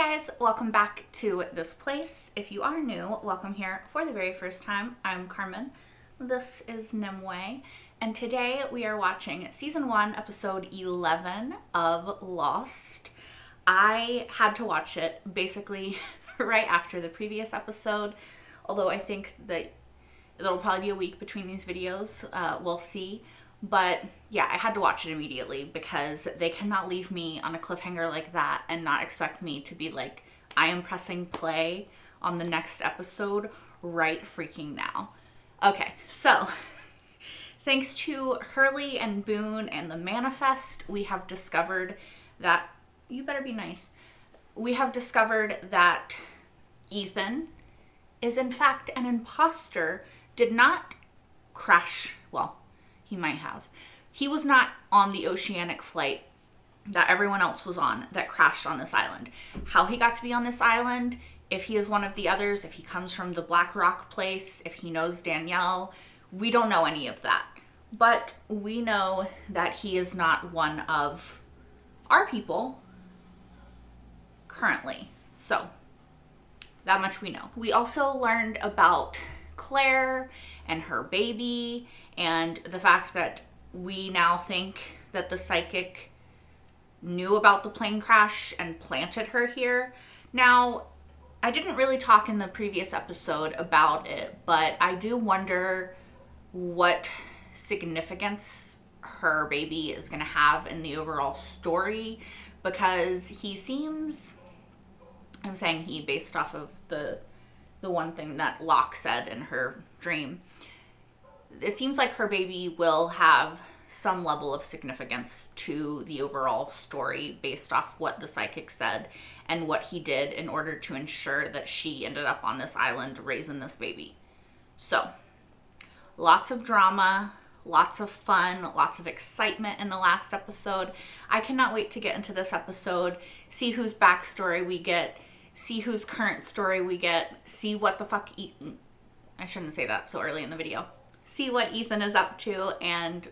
guys, welcome back to this place. If you are new, welcome here for the very first time. I'm Carmen. This is Nimue, and today we are watching season 1, episode 11 of Lost. I had to watch it basically right after the previous episode, although I think that it'll probably be a week between these videos. We'll see. But yeah, I had to watch it immediately because they cannot leave me on a cliffhanger like that and not expect me to be like, I am pressing play on the next episode right freaking now. Okay, so thanks to Hurley and Boone and the Manifest, we have discovered that, you better be nice, we have discovered that Ethan is in fact an imposter, did not crash, well, he might have. He was not on the oceanic flight that everyone else was on that crashed on this island. How he got to be on this island, if he is one of the others, if he comes from the Black Rock place, if he knows Danielle, we don't know any of that. But we know that he is not one of our people currently. So that much we know. We also learned about Claire and her baby, and the fact that we now think that the psychic knew about the plane crash and planted her here. Now, I didn't really talk in the previous episode about it, but I do wonder what significance her baby is going to have in the overall story, because he seems, I'm saying he based off of the one thing that Locke said in her dream, it seems like her baby will have some level of significance to the overall story based off what the psychic said and what he did in order to ensure that she ended up on this island raising this baby. So, lots of drama, lots of fun, lots of excitement in the last episode. I cannot wait to get into this episode, see whose backstory we get, see whose current story we get, see what the fuck Ethan, I shouldn't say that so early in the video. See what Ethan is up to and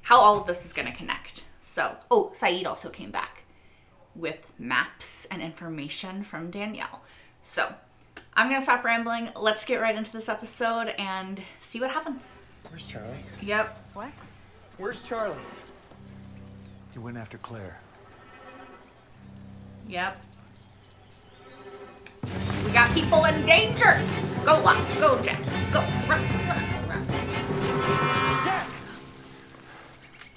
how all of this is going to connect. So, oh, Saeed also came back with maps and information from Danielle. So, I'm going to stop rambling. Let's get right into this episode and see what happens. Where's Charlie? Yep. What? Where's Charlie? He went after Claire. Yep. We got people in danger. Go, Locke. Go, Jack. Go. Run, run, run. Jack!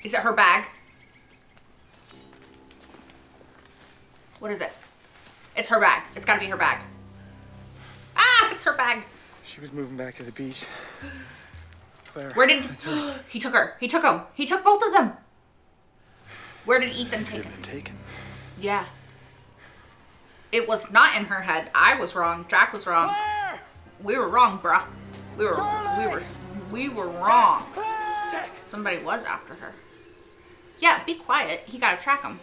Is it her bag? What is it? It's her bag. It's gotta be her bag. Ah, it's her bag. She was moving back to the beach. Claire. Where did he took her? He took him. He took both of them. Where did Ethan take him? Taken. Yeah. It was not in her head. I was wrong. Jack was wrong. Claire! We were wrong, bruh. We were wrong. Jack! Somebody was after her. Yeah, be quiet. He gotta track him.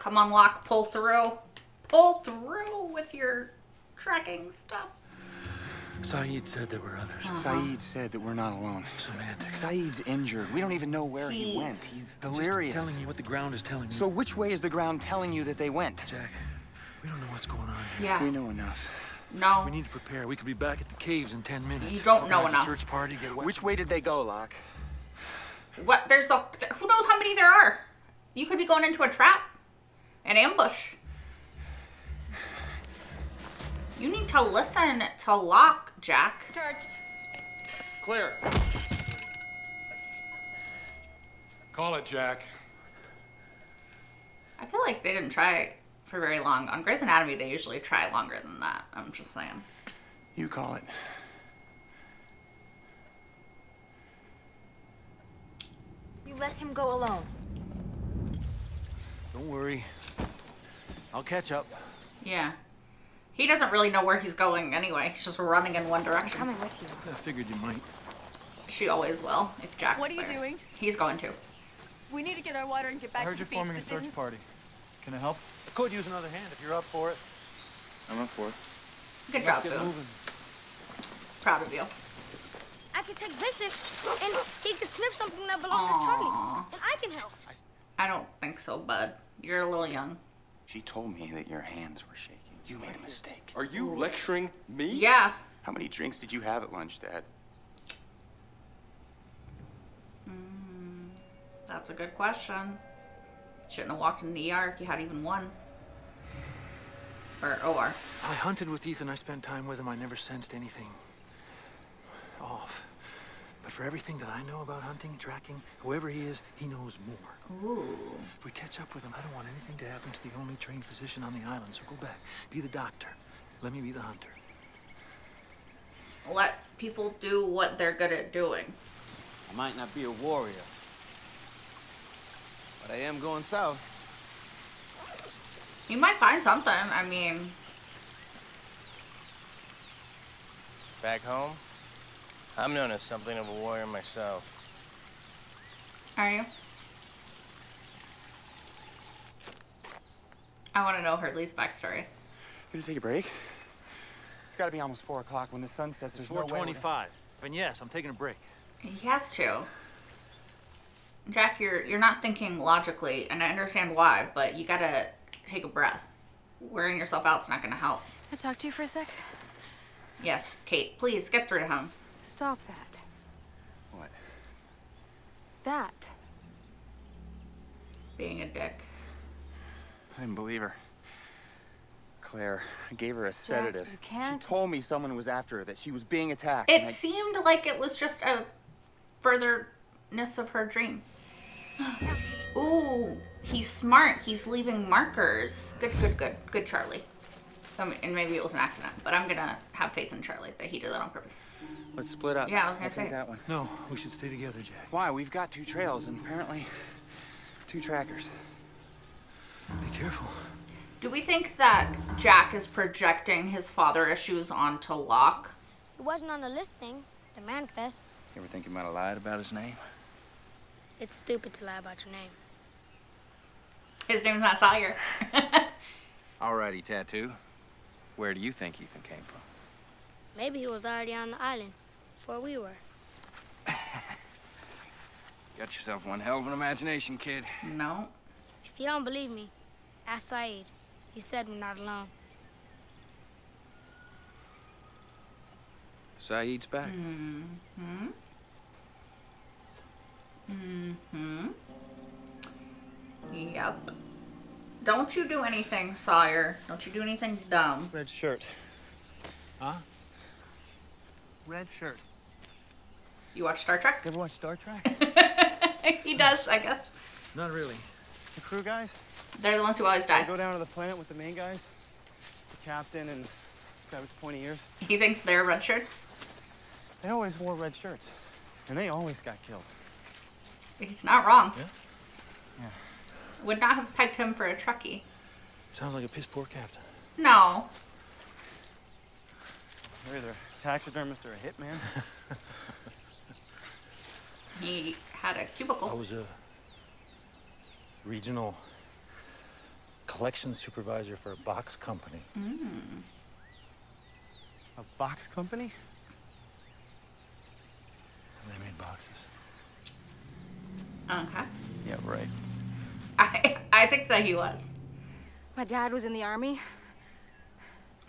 Come on, Locke. Pull through. Pull through with your tracking stuff. Saeed said there were others. Saeed said that we're not alone. Semantics. Saeed's injured. We don't even know where he went. He's delirious. Just telling you what the ground is telling me. So which way is the ground telling you that they went? Jack, we don't know what's going on here. Yeah. We know enough. No. We need to prepare. We could be back at the caves in 10 minutes. You don't know Organize a enough. Search party, get wet. Which way did they go, Locke? What? There's the... Who knows how many there are? You could be going into a trap. An ambush. You need to listen to Locke, Jack. Charged. Clear. Call it, Jack. I feel like they didn't try for very long. On Grey's Anatomy, they usually try longer than that. I'm just saying. You call it. You let him go alone. Don't worry. I'll catch up. Yeah. He doesn't really know where he's going anyway. He's just running in one I'm direction. coming with you. I figured you might. She always will, if Jack's What are you there. doing? He's going to. We need to get our water and get I back heard to you're the beach. forming a This search isn't- party. Can I help? I could use another hand if you're up for it. I'm up for it. Good Let's job, get Boo. moving. Proud of you. I can take Vincent, and he can sniff something that belongs to Charlie. And I can help. I think so, bud. You're a little young. She told me that your hands were shaking. You made a mistake. Are you lecturing me? Yeah. How many drinks did you have at lunch, Dad? That's a good question. Shouldn't have walked in the ER if you had even one. Or OR. I hunted with Ethan. I spent time with him. I never sensed anything off. But for everything that I know about hunting, tracking, whoever he is, he knows more. Ooh. If we catch up with him, I don't want anything to happen to the only trained physician on the island. So go back. Be the doctor. Let me be the hunter. Let people do what they're good at doing. I might not be a warrior, but I am going south. You might find something. I mean... Back home, I'm known as something of a warrior myself. Are you? I want to know Hurley's backstory. You gonna take a break? It's gotta be almost 4 o'clock. When the sun sets, It's there's no way. 4:25. And yes, I'm taking a break. He has to. Jack, you're not thinking logically, and I understand why, but you gotta take a breath. Wearing yourself out's not gonna help. Can I talk to you for a sec? Yes, Kate, please get through to him. Stop that. What? That. Being a dick. I didn't believe her. Claire, I gave her a sedative. you can't. She told me someone was after her, that she was being attacked. It seemed like it was just a furtherness of her dream. Ooh, he's smart. He's leaving markers. Good, Charlie. And maybe it was an accident, but I'm gonna have faith in Charlie that he did that on purpose. Let's split up. Yeah, I was gonna I'll take say. that one. No, we should stay together, Jack. Why? We've got 2 trails and apparently 2 trackers. Be careful. Do we think that Jack is projecting his father issues onto Locke? It wasn't on the listing, the manifest. You ever think he might have lied about his name? It's stupid to lie about your name. His name's not Sawyer. Alrighty, Tattoo. Where do you think Ethan came from? Maybe he was already on the island before we were. Got yourself one hell of an imagination, kid. No. If you don't believe me, ask Saeed. He said we're not alone. Saeed's back. Yep. Don't you do anything, Sawyer. Don't you do anything dumb. Red shirt. Huh? Red shirt. You watch Star Trek? You ever watch Star Trek? He does, I guess. Not really. The crew guys? They're the ones who always They die. go down to the planet with the main guys. The captain and the guy with the pointy ears. He thinks they're red shirts. They always wore red shirts. And they always got killed. He's not wrong. Yeah? Yeah. Would not have pegged him for a Trekkie. Sounds like a piss poor captain. No. They're either a taxidermist or a hitman. He had a I cubicle. was a regional collection supervisor for a box company. A box company? They made boxes. Okay. Yeah, right. I think that he was. My dad was in the Army.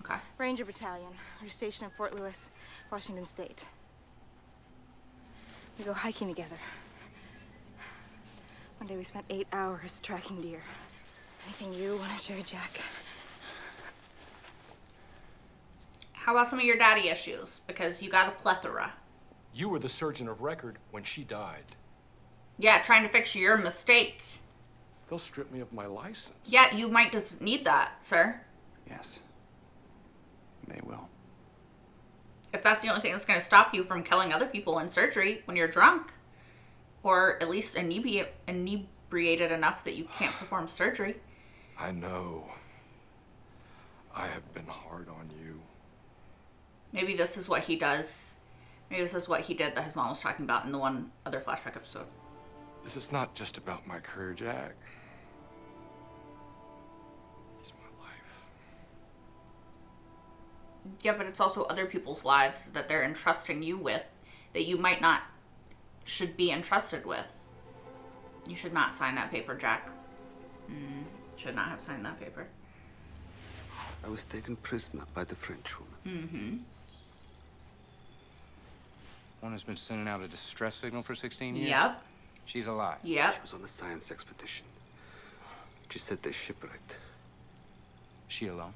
Okay. Ranger Battalion. We were stationed in Fort Lewis, Washington State. We go hiking together. One day we spent 8 hours tracking deer. Anything you want to share, Jack? How about some of your daddy issues? Because you got a plethora. You were the surgeon of record when she died. Yeah, trying to fix your mistake. They'll strip me of my license. Yeah, you might just need that, sir. Yes. They will. If that's the only thing that's going to stop you from killing other people in surgery when you're drunk. Or at least inebriated enough that you can't perform surgery. I know. I have been hard on you. Maybe this is what he does. Maybe this is what he did that his mom was talking about in the one other flashback episode. This is not just about my career, Jack. It's my life. Yeah, but it's also other people's lives that they're entrusting you with that you might not should be entrusted with. You should not sign that paper, Jack. Should not have signed that paper. I was taken prisoner by the French woman. Mm-hmm. One has been sending out a distress signal for 16 years? Yep. She's alive? Yep. She was on a science expedition. She said they shipwrecked. She alone?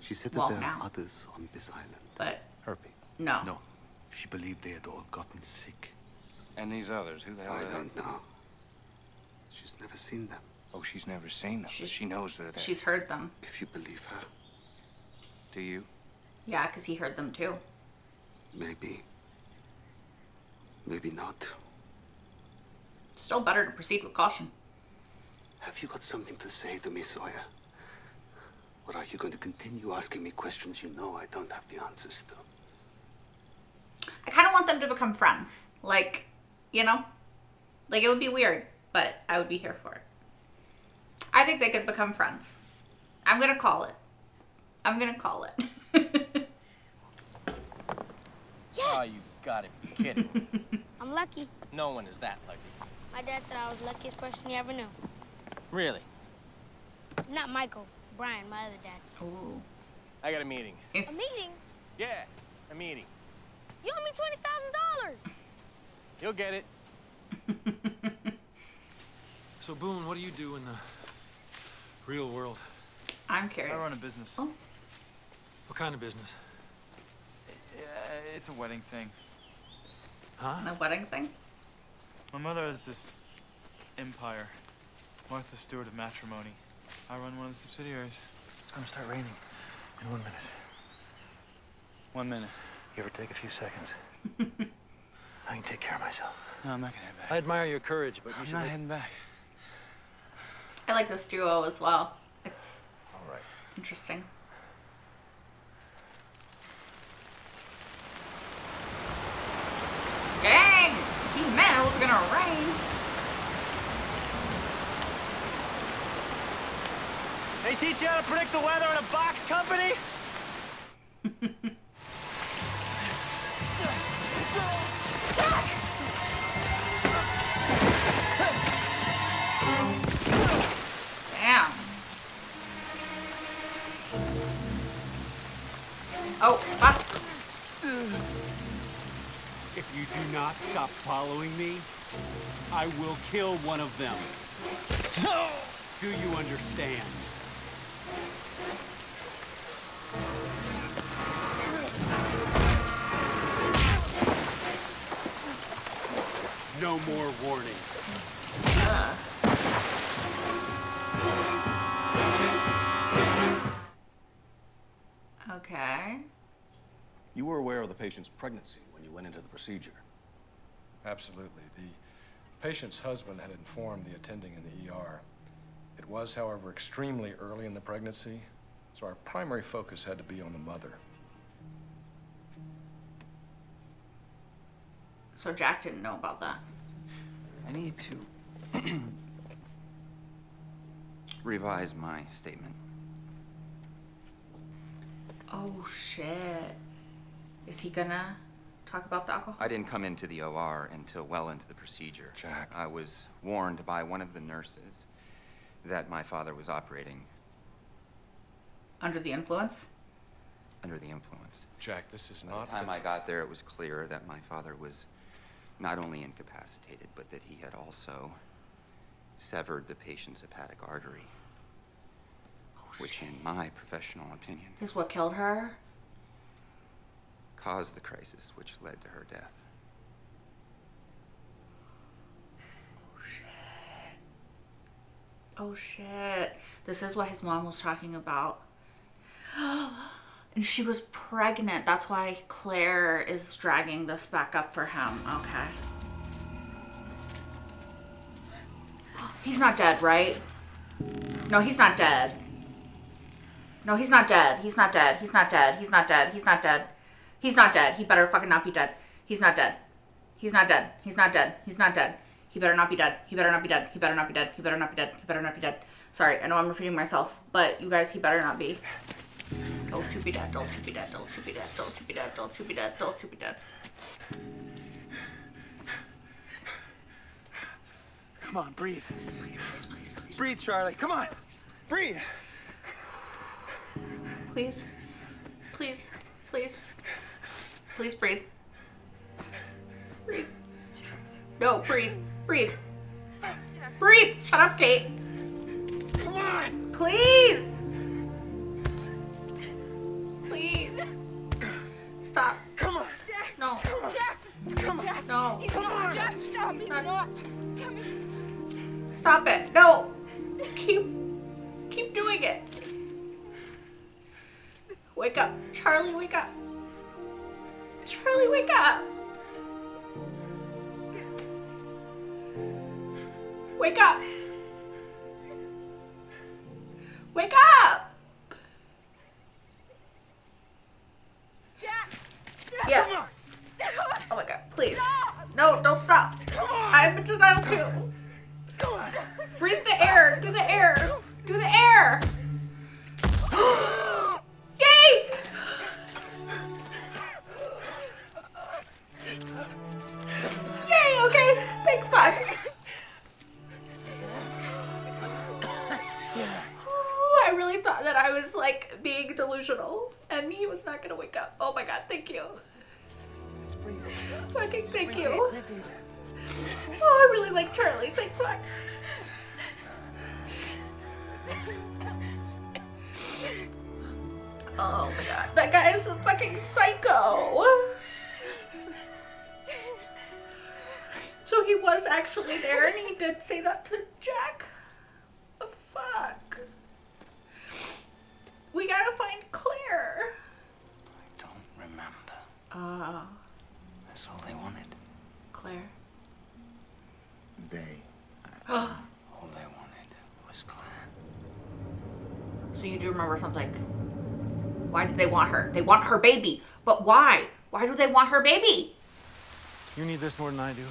She said that there are others on this island. But her people? No. No. She believed they had all gotten sick. And these others, who the hell are they? I don't know. She's never seen them. Oh, she's never seen them, but she knows they're there. She's heard them. If you believe her. Do you? Yeah, because he heard them too. Maybe. Maybe not. Still better to proceed with caution. Have you got something to say to me, Sawyer? Or are you going to continue asking me questions you know I don't have the answers to? I kind of want them to become friends. Like, you know? Like, it would be weird, but I would be here for it. I think they could become friends. I'm gonna call it. I'm gonna call it. Yes! Oh, you gotta be kidding. I'm lucky. No one is that lucky. My dad said I was the luckiest person he ever knew. Really? Not Michael. Brian, my other dad. Ooh. I got a meeting. A meeting? Yeah, a meeting. You owe me $20,000. You'll get it. So, Boone, what do you do in the real world? I'm curious. I run a business. Oh. What kind of business? It's a wedding thing. Huh? A wedding thing? My mother has this empire. Martha Stewart of Matrimony. I run one of the subsidiaries. It's gonna start raining in 1 minute. 1 minute. You ever take a few seconds? I can take care of myself. No, I'm not gonna head back. I admire your courage, but you I'm should not heading back. I like this duo as well. It's all right. Interesting. Dang! He meant it was gonna rain. They teach you how to predict the weather in a box company? Damn. Oh, fuck. If you do not stop following me, I will kill one of them. Do you understand? No more warnings. Okay. You were aware of the patient's pregnancy when you went into the procedure. Absolutely. The patient's husband had informed the attending in the ER. It was, however, extremely early in the pregnancy, so our primary focus had to be on the mother. So Jack didn't know about that. I need to revise my statement. Oh shit. Is he gonna talk about the alcohol? I didn't come into the OR until well into the procedure. Jack. I was warned by one of the nurses that my father was operating Under the influence? under the influence. Jack, this is By not the time I got there, it was clear that my father was not only incapacitated, but that he had also severed the patient's hepatic artery, which, in my professional opinion, Is what killed her? caused the crisis which led to her death. Oh shit. This is what his mom was talking about. And she was pregnant. That's why Claire is dragging this back up for him. Okay. He's not dead, right? No, he's not dead. No, he's not dead. He's not dead. He's not dead. He's not dead. He's not dead. He's not dead. He better fucking not be dead. He's not dead. He's not dead. He's not dead. He's not dead. He better not be dead. He better not be dead. He better not be dead. He better not be dead. He better not be dead. Sorry, I know I'm repeating myself, but you guys, he better not be. Don't you be dead. Don't you be dead. Don't you be dead. Don't you be dead. Don't you be dead. Don't you be dead. Come on, breathe. Please, please, please, please. Breathe, Charlie. Come on. Breathe. Please. Please. Please. Please breathe. Breathe. No, breathe. Breathe. Breathe. Shut up, Kate. Come on. Please. Please. Stop. Come on. No. Come on. Jack! Come on. Jack! No. Come on! Jack, stop! He's not- not. Come here. Stop it. No. Keep doing it. Wake up. Charlie, wake up. Charlie, wake up. Wake up. Wake up. Jack! Yeah. Come on. Oh my god, please. No, don't stop. I'm in denial too. Come on. Breathe the air. Do the air. Do the air. Yay! Yay, okay. Big fuck. I really thought that I was like being delusional and he was not gonna wake up. Oh my god, thank you. Fucking thank you. Oh, I really like Charlie. Thank fuck. Oh my god, that guy is a fucking psycho. So he was actually there and he did say that to Jack. The fuck. We gotta find Claire. I don't remember. That's all they wanted. Claire. They. All they wanted was Claire. So you do remember something. Why did they want her? They want her baby. But why? Why do they want her baby? You need this more than I do.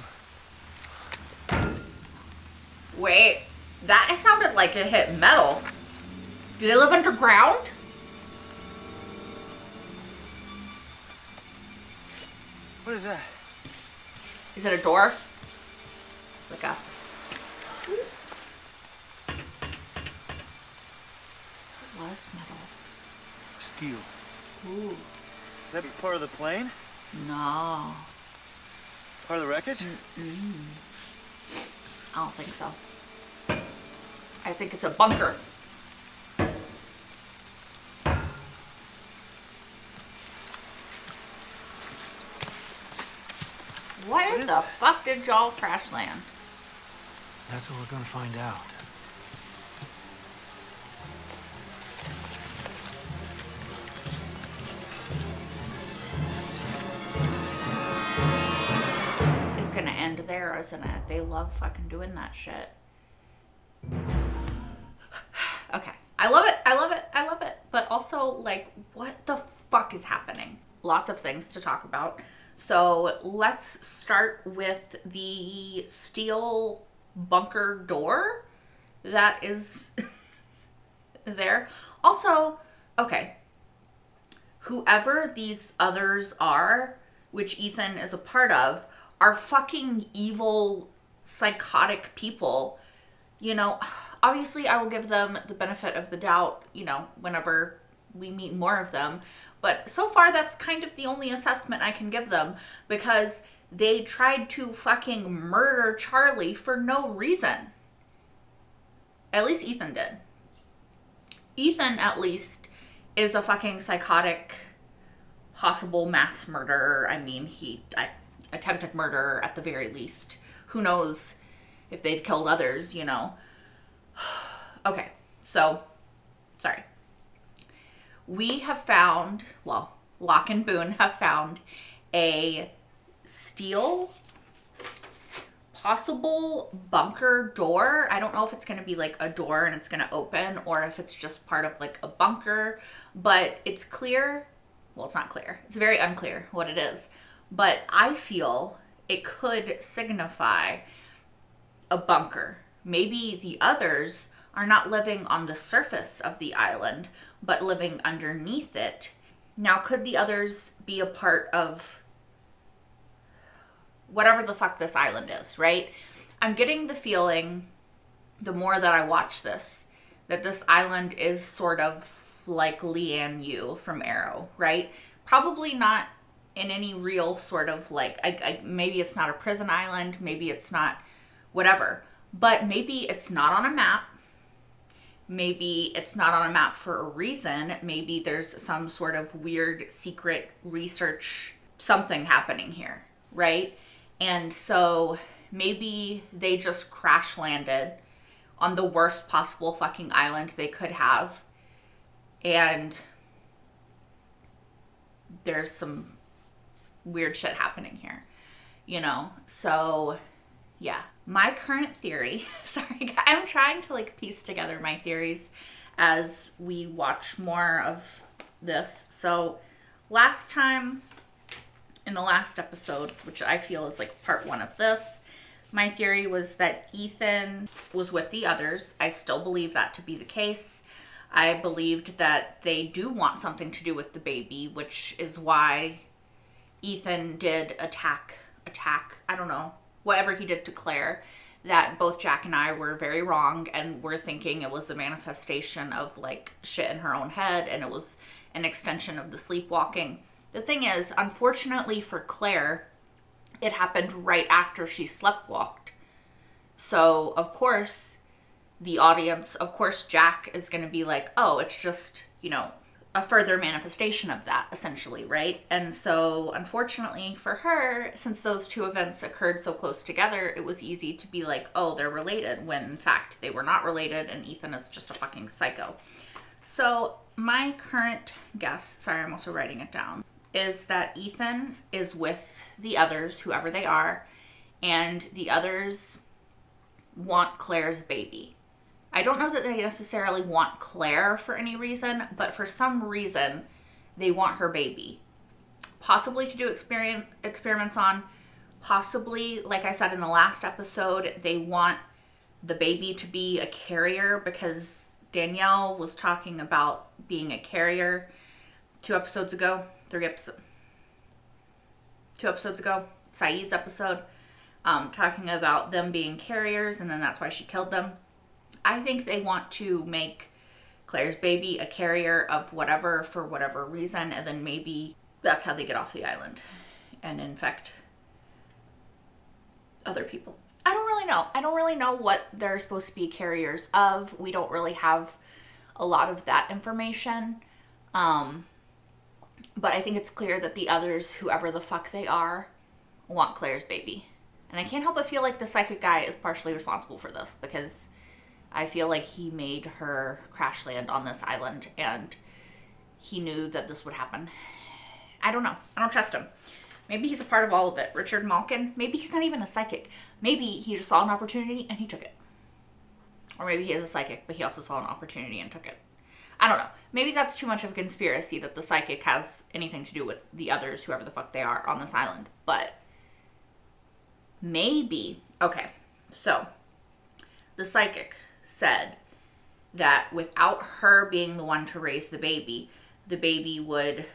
Wait, that sounded like it hit metal. Do they live underground? What is that? Is it a door? Like a... It was metal. Steel. Ooh. Could that be part of the plane? No. Part of the wreckage? I don't think so. I think it's a bunker. Where the fuck did y'all crash land? That's what we're gonna find out. It's gonna end there, isn't it? They love fucking doing that shit. Okay. I love it. I love it. I love it. But also, like, what the fuck is happening? Lots of things to talk about. So let's start with the steel bunker door that is there. Also, okay, whoever these others are, which Ethan is a part of, are fucking evil, psychotic people. You know, obviously I will give them the benefit of the doubt, you know, whenever we meet more of them. But so far, that's kind of the only assessment I can give them, because they tried to fucking murder Charlie for no reason. At least Ethan did. Ethan, at least, is a fucking psychotic, possible mass murderer. I mean, he attempted murder at the very least. Who knows if they've killed others, you know? Okay, so, sorry. We have found, well, Locke and Boone have found a steel possible bunker door. I don't know if it's going to be like a door and it's going to open, or if it's just part of like a bunker, but it's clear. Well, it's not clear. It's very unclear what it is, but I feel it could signify a bunker. Maybe the others are not living on the surface of the island, but living underneath it. Now, could the others be a part of whatever the fuck this island is, right? I'm getting the feeling, the more that I watch this, that this island is sort of like Lian Yu from Arrow, right? Probably not in any real sort of like, maybe it's not a prison island, maybe it's not whatever, but maybe it's not on a map. Maybe it's not on a map for a reason. Maybe there's some sort of weird secret research, something happening here, right? And so maybe they just crash landed on the worst possible fucking island they could have. And there's some weird shit happening here, you know? So yeah, my current theory, sorry, I'm trying to like piece together my theories as we watch more of this. So last time, in the last episode, which I feel is like part 1 of this, my theory was that Ethan was with the others. I still believe that to be the case. I believed that they do want something to do with the baby, which is why Ethan did attack, I don't know, whatever he did to Claire, that both Jack and I were very wrong, and we're thinking it was a manifestation of like shit in her own head, and it was an extension of the sleepwalking. The thing is, unfortunately for Claire, it happened right after she sleptwalked. So, of course, the audience, of course, Jack is going to be like, oh, it's just, you know, a further manifestation of that, essentially, right? And so, unfortunately for her, since those two events occurred so close together, it was easy to be like, oh, they're related, when in fact they were not related, and Ethan is just a fucking psycho. So, my current guess, sorry, I'm also writing it down, is that Ethan is with the others, whoever they are, and the others want Claire's baby. I don't know that they necessarily want Claire for any reason, but for some reason, they want her baby. Possibly to do experiments on, possibly, like I said in the last episode, they want the baby to be a carrier because Danielle was talking about being a carrier 2 episodes ago. 2 episodes ago, Saeed's episode, talking about them being carriers, and then that's why she killed them. I think they want to make Claire's baby a carrier of whatever for whatever reason, and then maybe that's how they get off the island and infect other people. I don't really know. I don't really know what they're supposed to be carriers of. We don't really have a lot of that information. But I think it's clear that the others, whoever the fuck they are, want Claire's baby. And I can't help but feel like the psychic guy is partially responsible for this, because I feel like he made her crash land on this island and he knew that this would happen. I don't know. I don't trust him. Maybe he's a part of all of it. Richard Malkin, maybe he's not even a psychic. Maybe he just saw an opportunity and he took it. Or maybe he is a psychic, but he also saw an opportunity and took it. I don't know. Maybe that's too much of a conspiracy that the psychic has anything to do with the others, whoever the fuck they are, on this island. But maybe. Okay, so the psychic said that without her being the one to raise the baby would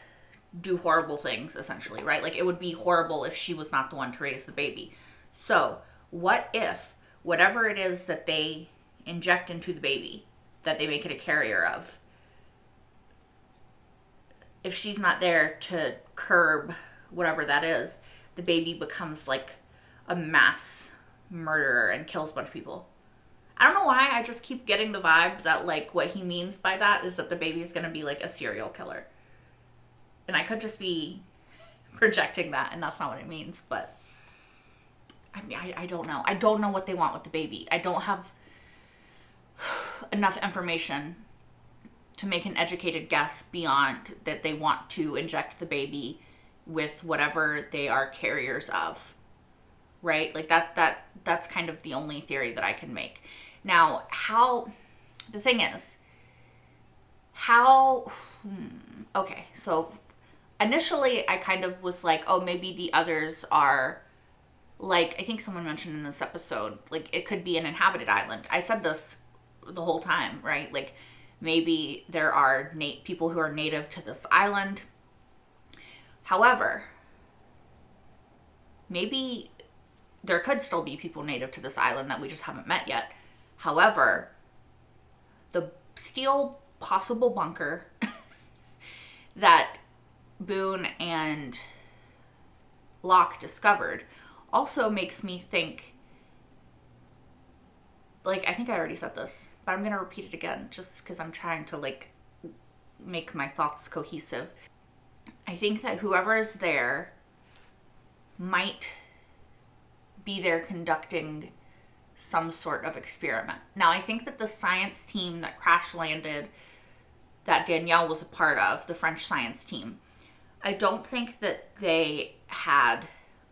do horrible things, essentially, right? Like, it would be horrible if she was not the one to raise the baby. So what if whatever it is that they inject into the baby, that they make it a carrier of, if she's not there to curb whatever that is, the baby becomes like a mass murderer and kills a bunch of people. I don't know why, I just keep getting the vibe that like what he means by that is that the baby is going to be like a serial killer. And I could just be projecting that, and that's not what it means, but I mean, I don't know. I don't know what they want with the baby. I don't have enough information to make an educated guess beyond that they want to inject the baby with whatever they are carriers of, right? Like that's kind of the only theory that I can make. Now, the thing is, okay, so initially I kind of was like, oh, maybe the others are, like, I think someone mentioned in this episode, like, it could be an inhabited island. I said this the whole time, right? Like, maybe there are people who are native to this island. However, maybe there could still be people native to this island that we just haven't met yet. However, the steel possible bunker that Boone and Locke discovered also makes me think, like, I think I already said this, but I'm gonna repeat it again just because I'm trying to, like, make my thoughts cohesive. I think that whoever is there might be there conducting some sort of experiment. Now, I think that the science team that crash landed, that Danielle was a part of, the French science team, I don't think that they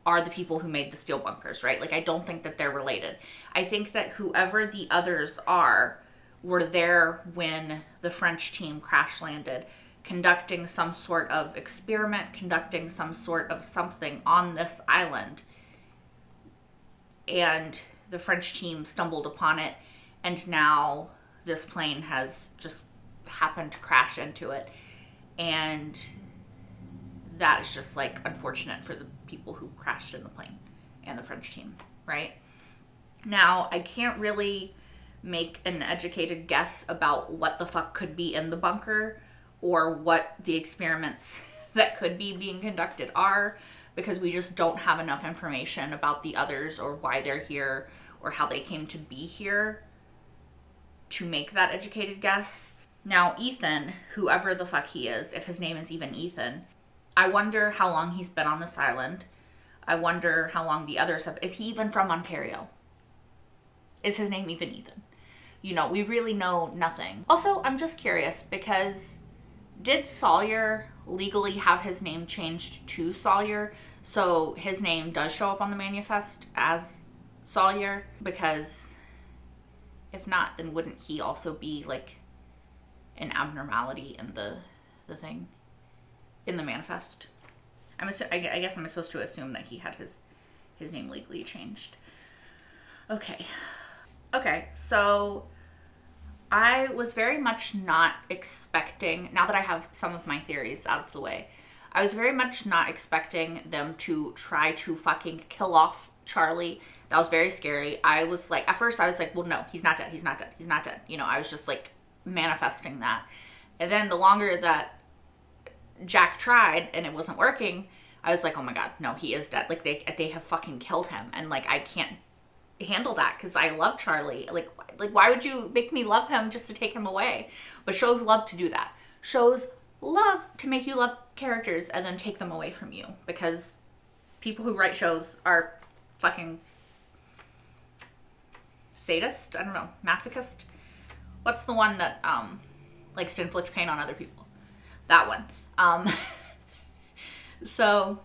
are the people who made the steel bunkers, right? Like, I don't think that they're related. I think that whoever the others are were there when the French team crash landed, conducting some sort of experiment, conducting some sort of something on this island. And the French team stumbled upon it, and now this plane has just happened to crash into it. And that is just, like, unfortunate for the people who crashed in the plane and the French team, right? Now, I can't really make an educated guess about what the fuck could be in the bunker or what the experiments that could be being conducted are, because we just don't have enough information about the others or why they're here or how they came to be here to make that educated guess. Now, Ethan, whoever the fuck he is, if his name is even Ethan, I wonder how long he's been on this island. I wonder how long the others have. Is he even from Ontario? Is his name even Ethan? You know, we really know nothing. Also, I'm just curious, because did Sawyer legally have his name changed to Sawyer? So his name does show up on the manifest as Sawyer? Because if not, then wouldn't he also be, like, an abnormality in the thing? In the manifest? I guess I'm supposed to assume that he had his name legally changed. Okay. Okay, so I was very much not expecting, now that I have some of my theories out of the way, I was very much not expecting them to try to fucking kill off Charlie. That was very scary. I was like, at first I was like, well, no, he's not dead, he's not dead, he's not dead. You know, I was just, like, manifesting that. And then the longer that Jack tried and it wasn't working, I was like, oh my god, no, he is dead. Like, they have fucking killed him, and, like, I can't handle that because I love Charlie. Like why would you make me love him just to take him away? But shows love to do that. Shows love to make you love characters and then take them away from you, because people who write shows are fucking sadist. I don't know, masochist. What's the one that likes to inflict pain on other people? That one. So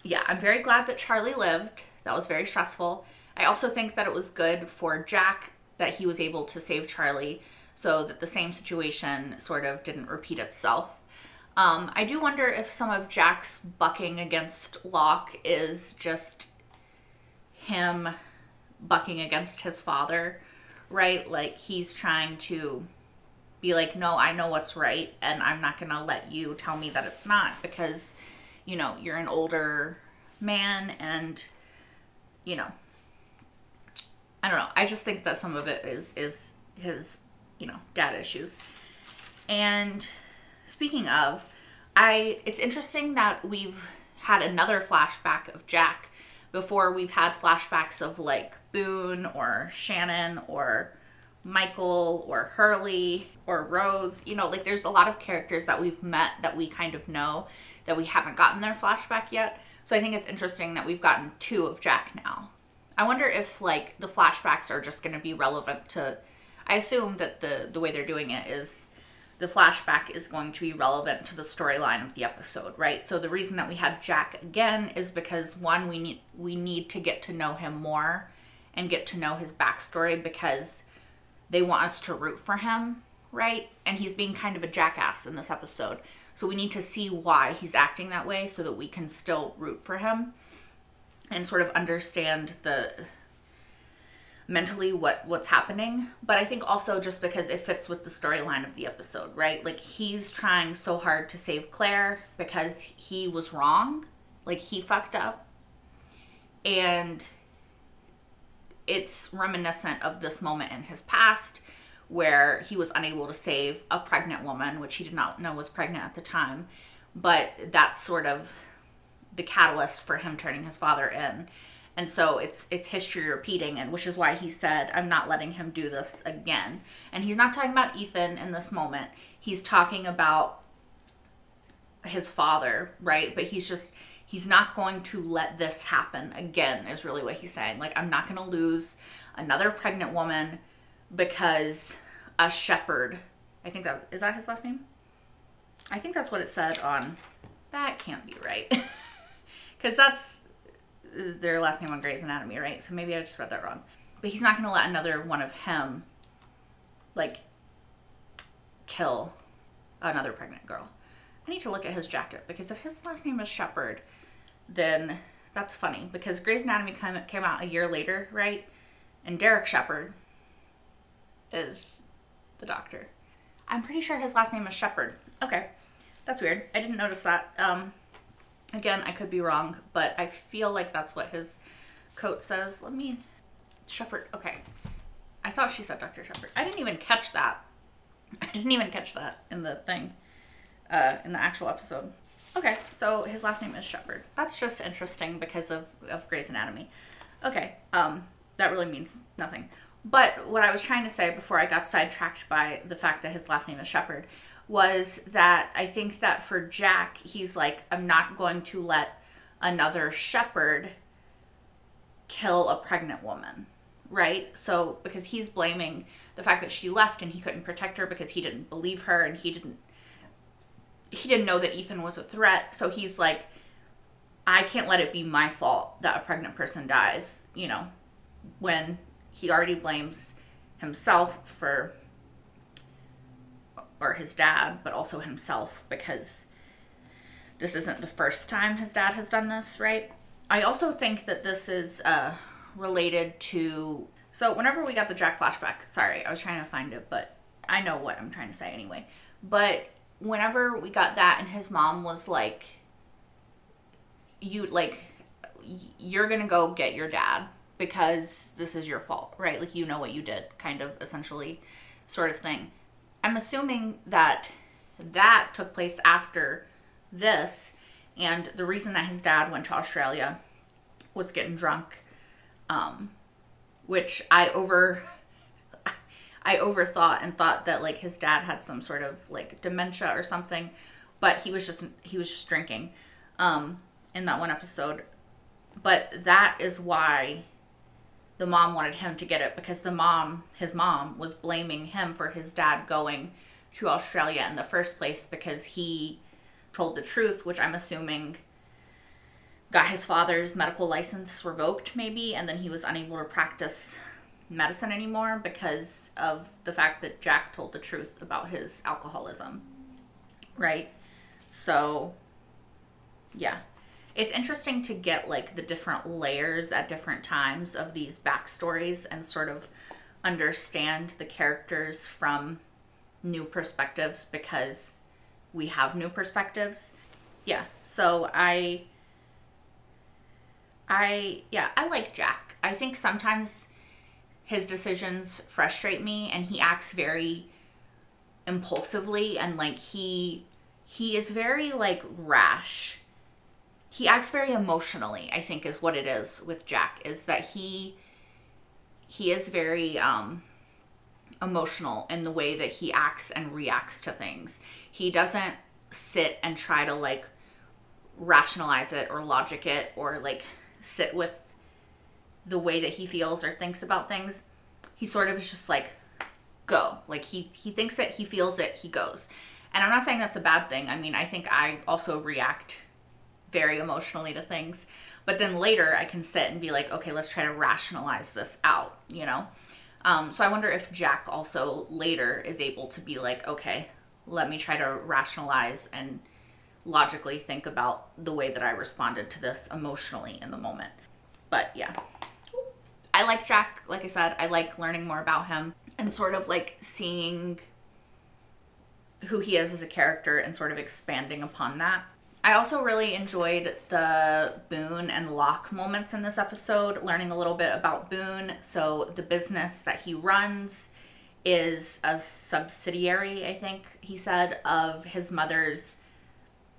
yeah, I'm very glad that Charlie lived. That was very stressful. I also think that it was good for Jack that he was able to save Charlie so that the same situation sort of didn't repeat itself. I do wonder if some of Jack's bucking against Locke is just him bucking against his father, right? Like, he's trying to be like, no, I know what's right, and I'm not gonna let you tell me that it's not, because, you know, you're an older man, and, you know, I don't know. I just think that some of it is his, you know, dad issues. And speaking of, it's interesting that we've had another flashback of Jack before we've had flashbacks of, like, Boone or Shannon or Michael or Hurley or Rose. You know, like, there's a lot of characters that we've met that we kind of know that we haven't gotten their flashback yet. So I think it's interesting that we've gotten 2 of Jack now. I wonder if, like, the flashbacks are just going to be relevant to, I assume that the way they're doing it is the flashback is going to be relevant to the storyline of the episode, right? So the reason that we had Jack again is because, one, we need to get to know him more and get to know his backstory, because they want us to root for him, right? And he's being kind of a jackass in this episode. So we need to see why he's acting that way so that we can still root for him and sort of understand mentally what's happening. But I think also just because it fits with the storyline of the episode, right? Like, he's trying so hard to save Claire because he was wrong. Like, he fucked up. And it's reminiscent of this moment in his past where he was unable to save a pregnant woman, which he did not know was pregnant at the time. But that's sort of the catalyst for him turning his father in. And so it's history repeating, and which is why he said, I'm not letting him do this again. And he's not talking about Ethan in this moment. He's talking about his father, right? But he's not going to let this happen again, is really what he's saying. Like, I'm not going to lose another pregnant woman because a shepherd, I think is that his last name? I think that's what it said on, that can't be right. Because that's their last name on Grey's Anatomy, right? So maybe I just read that wrong. But he's not going to let another one of him, like, kill another pregnant girl. I need to look at his jacket, because if his last name is Shepherd, then that's funny, because Grey's Anatomy came out a year later, right? And Derek Shepherd is the doctor. I'm pretty sure his last name is Shepherd. Okay, that's weird. I didn't notice that. Again, I could be wrong, but I feel like that's what his coat says. Let me... Shepherd. Okay. I thought she said Dr. Shepherd. I didn't even catch that. I didn't even catch that in the thing. In the actual episode. Okay, so his last name is Shepherd. That's just interesting because of Grey's Anatomy. Okay, that really means nothing. But what I was trying to say before I got sidetracked by the fact that his last name is Shepherd was that I think that for Jack, he's like, I'm not going to let another shepherd kill a pregnant woman, right? So, because he's blaming the fact that she left and he couldn't protect her because he didn't believe her and he didn't know that Ethan was a threat. So he's like, I can't let it be my fault that a pregnant person dies, you know, when he already blames himself for, or his dad, but also himself, because this isn't the first time his dad has done this, right? I also think that this is related to, so whenever we got the Jack flashback, sorry, I was trying to find it, but I know what I'm trying to say anyway. But whenever we got that and his mom was like, you're gonna go get your dad because this is your fault, right? Like, you know what you did, kind of, essentially, sort of thing. I'm assuming that that took place after this, and the reason that his dad went to Australia was getting drunk, which I overthought and thought that, like, his dad had some sort of, like, dementia or something, but he was just drinking in that one episode. But that is why the mom wanted him to get it, because his mom was blaming him for his dad going to Australia in the first place because he told the truth, which I'm assuming got his father's medical license revoked maybe, and then he was unable to practice medicine anymore because of the fact that Jack told the truth about his alcoholism, right? So yeah, it's interesting to get, like, the different layers at different times of these backstories and sort of understand the characters from new perspectives, because we have new perspectives. Yeah, so I like Jack. I think sometimes his decisions frustrate me, and he acts very impulsively, and, like, he is very, like, rash. He acts very emotionally, I think, is what it is with Jack, is that he is very emotional in the way that he acts and reacts to things. He doesn't sit and try to, like, rationalize it or logic it or, like, sit with the way that he feels or thinks about things. He sort of is just like, go. Like, he thinks it, he feels it, he goes. And I'm not saying that's a bad thing. I mean, I think I also react very emotionally to things, but then later I can sit and be like, okay, let's try to rationalize this out, you know? So I wonder if Jack also later is able to be like, okay, let me try to rationalize and logically think about the way that I responded to this emotionally in the moment. But yeah, I like Jack. Like I said, I like learning more about him and sort of, like, seeing who he is as a character and sort of expanding upon that. I also really enjoyed the Boone and Locke moments in this episode, learning a little bit about Boone, so the business that he runs, is a subsidiary, I think he said, of his mother's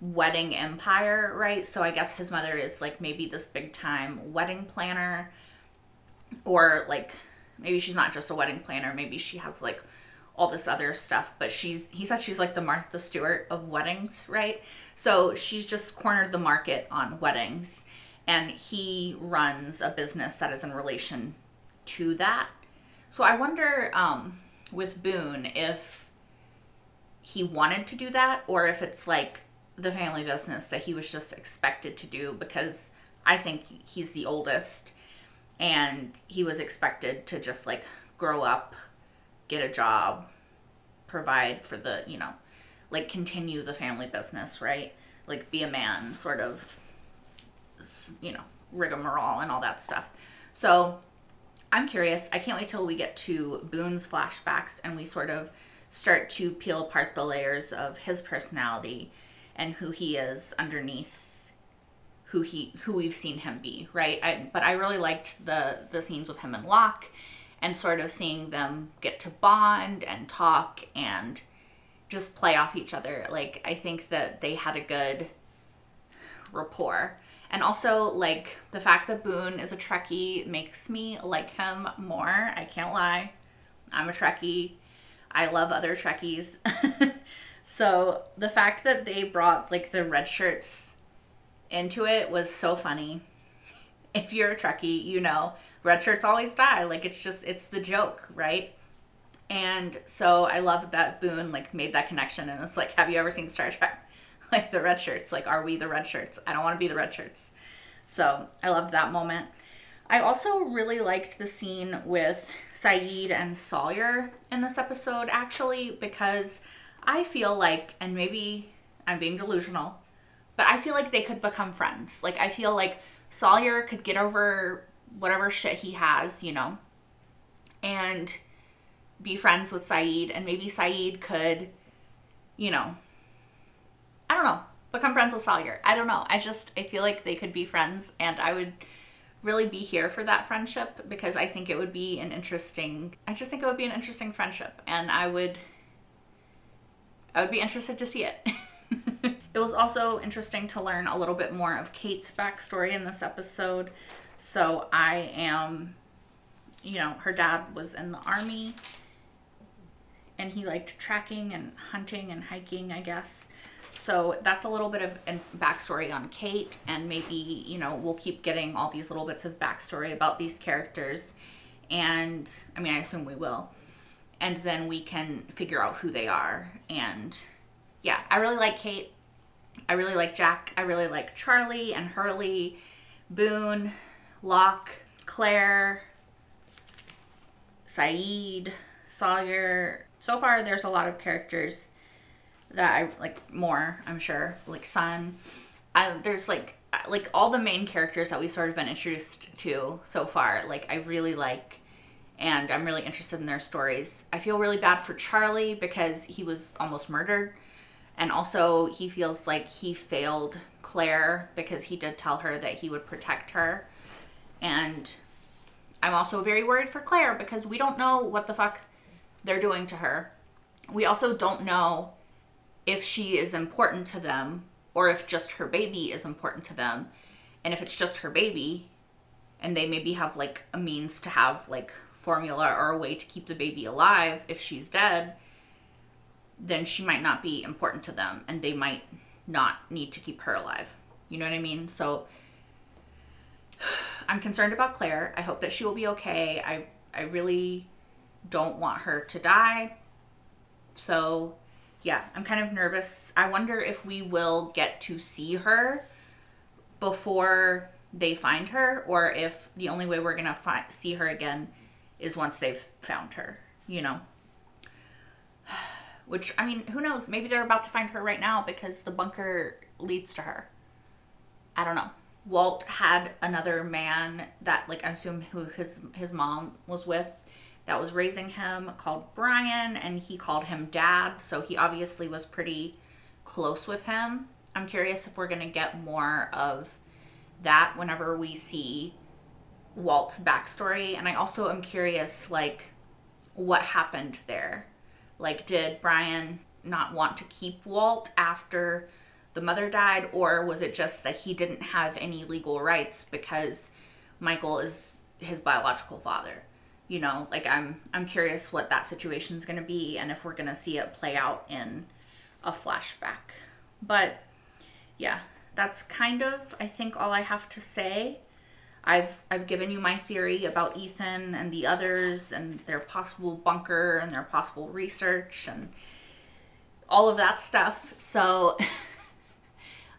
wedding empire, right? So I guess his mother is like maybe this big time wedding planner, or like maybe she's not just a wedding planner, maybe she has like all this other stuff, but he said she's like the Martha Stewart of weddings, right? So she's just cornered the market on weddings, and he runs a business that is in relation to that. So I wonder with Boone if he wanted to do that, or if it's like the family business that he was just expected to do, because I think he's the oldest and he was expected to just like grow up, get a job, provide for the, you know, like continue the family business, right? Like be a man, sort of, you know, rigmarole and all that stuff. So I'm curious. I can't wait till we get to Boone's flashbacks and we sort of start to peel apart the layers of his personality and who he is underneath who we've seen him be, right? But I really liked the scenes with him and Locke, and sort of seeing them get to bond and talk and just play off each other. Like, I think that they had a good rapport. And also, like, the fact that Boone is a Trekkie makes me like him more. I can't lie. I'm a Trekkie. I love other Trekkies. So the fact that they brought like the red shirts into it was so funny. If you're a Trekkie, you know, red shirts always die. Like, it's the joke, right? And so I love that Boone like made that connection, and it's like, have you ever seen Star Trek? Like the red shirts, like, are we the red shirts? I don't want to be the red shirts. So I loved that moment. I also really liked the scene with Saeed and Sawyer in this episode, actually, because I feel like, and maybe I'm being delusional, but I feel like they could become friends. Like, I feel like Sawyer could get over whatever shit he has, you know, and be friends with Saeed, and maybe Saeed could, you know, I don't know, become friends with Sawyer. I don't know. I feel like they could be friends, and I would really be here for that friendship, because I think it would be an interesting, friendship, and I would be interested to see it. It was also interesting to learn a little bit more of Kate's backstory in this episode. So I am, you know, her dad was in the army, and he liked tracking and hunting and hiking, I guess. So that's a little bit of backstory on Kate, and maybe, you know, we'll keep getting all these little bits of backstory about these characters, and I mean, I assume we will, and then we can figure out who they are. And yeah, I really like Kate. I really like Jack. I really like Charlie and Hurley, Boone, Locke, Claire, Saeed, Sawyer. So far, there's a lot of characters that I like more, I'm sure. Like Sun. There's like all the main characters that we sort of been introduced to so far. Like, I really like, and I'm really interested in their stories. I feel really bad for Charlie because he was almost murdered. And also, he feels like he failed Claire because he did tell her that he would protect her. And I'm also very worried for Claire because we don't know what the fuck they're doing to her. We also don't know if she is important to them, or if just her baby is important to them. And if it's just her baby, and they maybe have like a means to have like formula or a way to keep the baby alive if she's dead, then she might not be important to them, and they might not need to keep her alive. You know what I mean? So I'm concerned about Claire. I hope that she will be okay. I really don't want her to die. So yeah, I'm kind of nervous. I wonder if we will get to see her before they find her, or if the only way we're gonna see her again is once they've found her, you know? Which, I mean, who knows? Maybe they're about to find her right now because the bunker leads to her. I don't know. Walt had another man that, like, I assume who his mom was with, that was raising him, called Brian, and he called him Dad, so he obviously was pretty close with him. I'm curious if we're going to get more of that whenever we see Walt's backstory. And I also am curious, like, what happened there. Like, did Brian not want to keep Walt after the mother died, or was it just that he didn't have any legal rights because Michael is his biological father? You know, like, I'm curious what that situation's gonna be and if we're gonna see it play out in a flashback. But yeah, that's kind of, I think, all I have to say. I've given you my theory about Ethan and the others and their possible bunker and their possible research and all of that stuff. So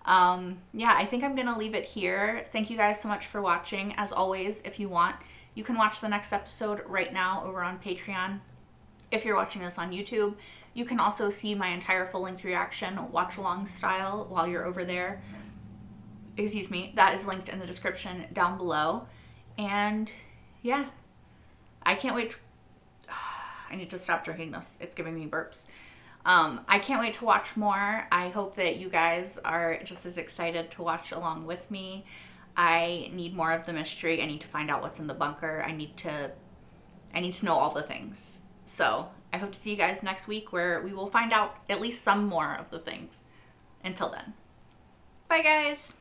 yeah, I think I'm gonna leave it here. Thank you guys so much for watching. As always, if you want, you can watch the next episode right now over on Patreon. If you're watching this on YouTube, you can also see my entire full-length reaction, watch-along style, while you're over there. Excuse me, that is linked in the description down below. And yeah, I can't wait. I need to stop drinking this. It's giving me burps. I can't wait to watch more. I hope that you guys are just as excited to watch along with me. I need more of the mystery. I need to find out what's in the bunker. I need to know all the things. So I hope to see you guys next week, where we will find out at least some more of the things. Until then, bye guys.